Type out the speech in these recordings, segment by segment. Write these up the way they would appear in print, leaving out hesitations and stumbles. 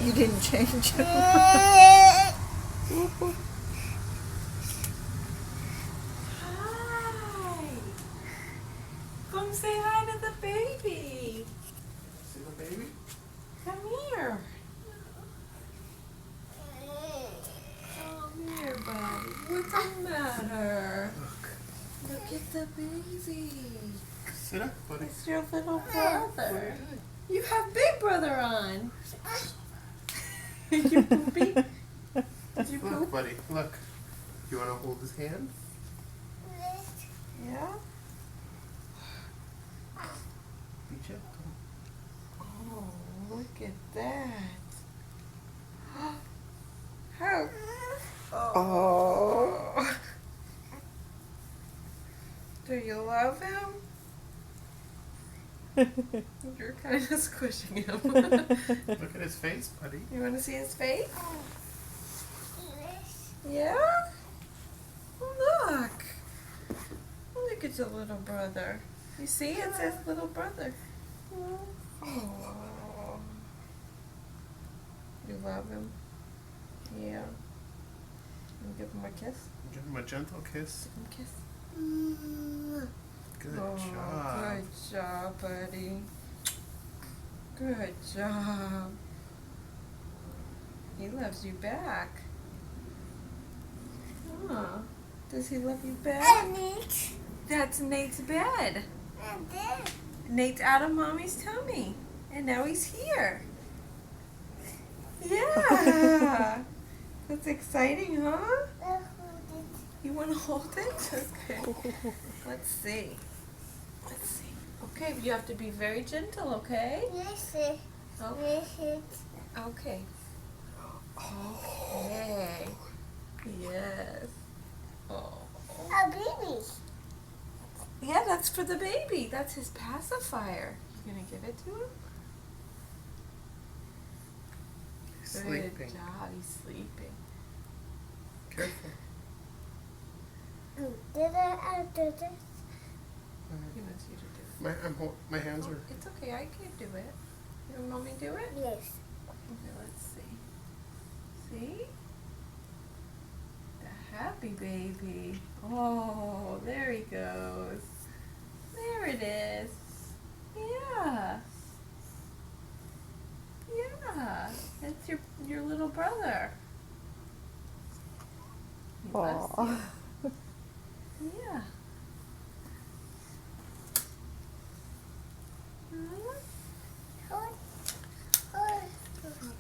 You didn't change him. Hi. Come say hi to the baby. See the baby? Come here. Come here, buddy. What's the matter? Look at the baby. Sit up, buddy. It's your little brother. Good. You have Big Brother on. Did you poopy? Did you Look, poop? buddy, look. You want to hold his hand? Yeah? Be gentle. Oh, look at that. How? Oh. Do you love him? You're kind of squishing him. Look at his face, buddy. You want to see his face? Yeah? Look. Look at your little brother. You see, it says little brother. Oh. You love him? Yeah. You give him a kiss? Give him a gentle kiss. Give him a kiss. Good Oh, job. good job, buddy. Good job. He loves you back. Huh. Does he love you back? That's Nate's bed. Nate's out of Mommy's tummy. And now he's here. Yeah. That's exciting, huh? You want to hold it? Okay. Let's see. Let's see. Okay, you have to be very gentle, okay? Okay. Okay. Okay. Yes. Oh. Yeah, that's for the baby. That's his pacifier. You gonna give it to him? He's Good sleeping. job. He's sleeping. Careful. He wants you to do it. My hands are. It's okay. I can do it. You want me to do it? Yes. Okay, let's see. See? The happy baby. Oh, there he goes. There it is. Yeah. Yeah. That's your little brother. He loves you. Yeah.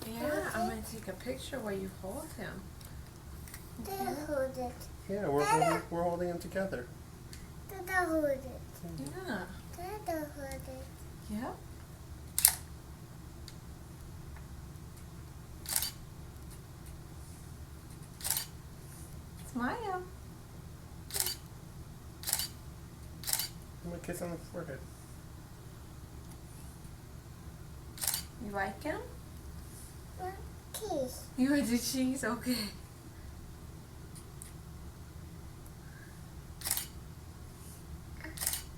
Yeah, I'm going to take a picture where you hold him. Yeah, we're holding him together. Yeah. Yep. Smile. Give him a kiss on the forehead. You like him? You want the cheese? Okay.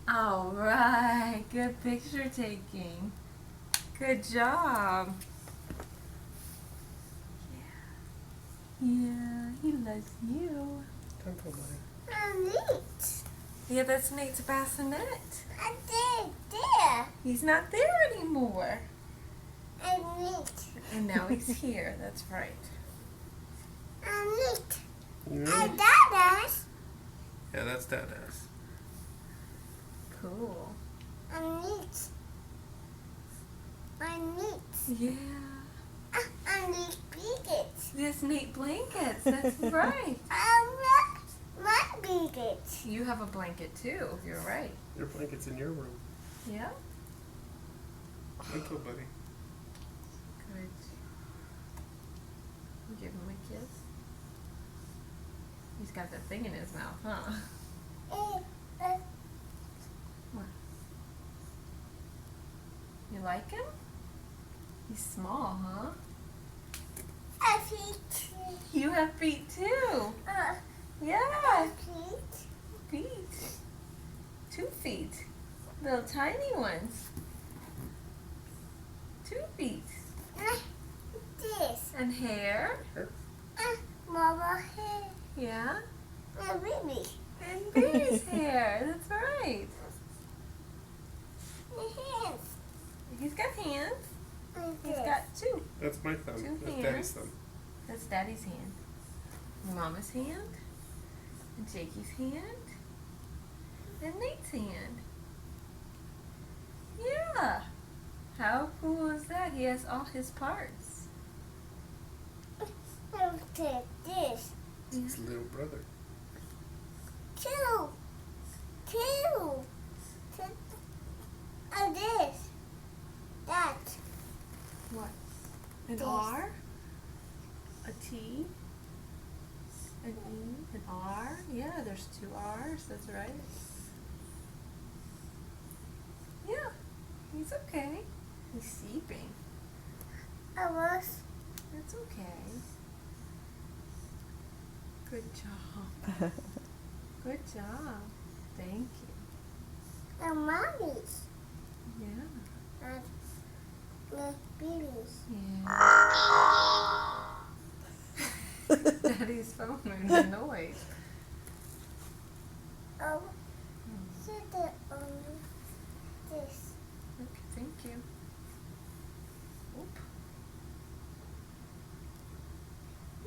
All right. Good picture taking. Good job. Yeah, he loves you. Gentle, buddy. Yeah, that's Nate's bassinet. He's not there anymore. And now he's here. That's right. Yeah, that's Dada's. Cool. Yeah. Yes, Nate blankets. That's right. You have a blanket too. You're right. Your blanket's in your room. Yeah. Gentle, buddy. Good. Give him a kiss. He's got that thing in his mouth, huh? What? You like him? He's small, huh? You have feet too. Yeah. Feet. 2 feet. Little tiny ones. 2 feet. And hair. Mama hair. Yeah. And baby. And baby's hair. That's right. Hands. He's got hands. And He's this. got two. That's my thumb. Two That's hands. Daddy's thumb. That's Daddy's hand. Mama's hand. And Jakey's hand. And Nate's hand. Yeah. How cool is that? He has all his parts. Look at this. His little brother. Two. And this. That. What? An This. R? A T? An E? An R? Yeah, there's two R's. That's right. Yeah. He's okay. He's sleeping. I was. That's okay. Good job. Good job. Thank you. And mommy's. Yeah. And the baby's. Yeah. Daddy's phone made a noise. Oh. Sit there on this. Okay, thank you. Oop.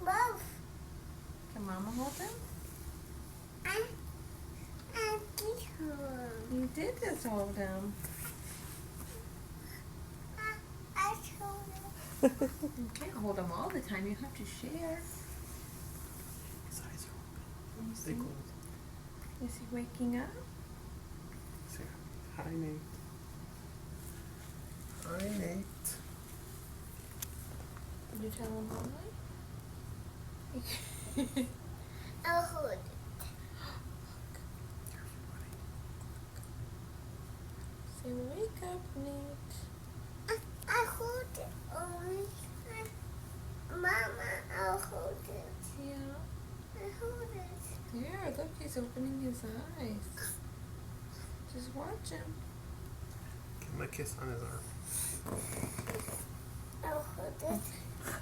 Mouth. Can Mama hold him? And this one. You did just hold him. I told her. You can't hold him all the time. You have to share. His eyes are open. You Stay see? closed. Is he waking up? Say hi, Nate. Hi, Nate. Did you tell him why? I'll hold it. Say, wake up, Nate. I hold it only. Mama, I'll hold it. Yeah. I hold it. There, look, he's opening his eyes. Just watch him. Give him a kiss on his arm. I'll hold it.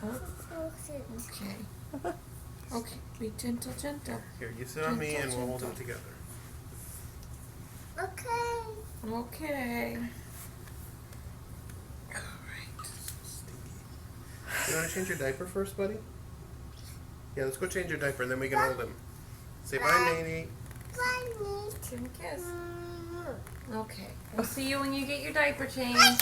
Oh, Hold it. okay. Okay, be gentle, gentle. Here, you sit on me and we'll hold him together. Okay. Okay. Alright. Stinky. You want to change your diaper first, buddy? Yeah, let's go change your diaper and then we can hold him. Say bye, Nate. Bye, Nate. Give him a kiss. Mm. Okay. We'll see you when you get your diaper changed. I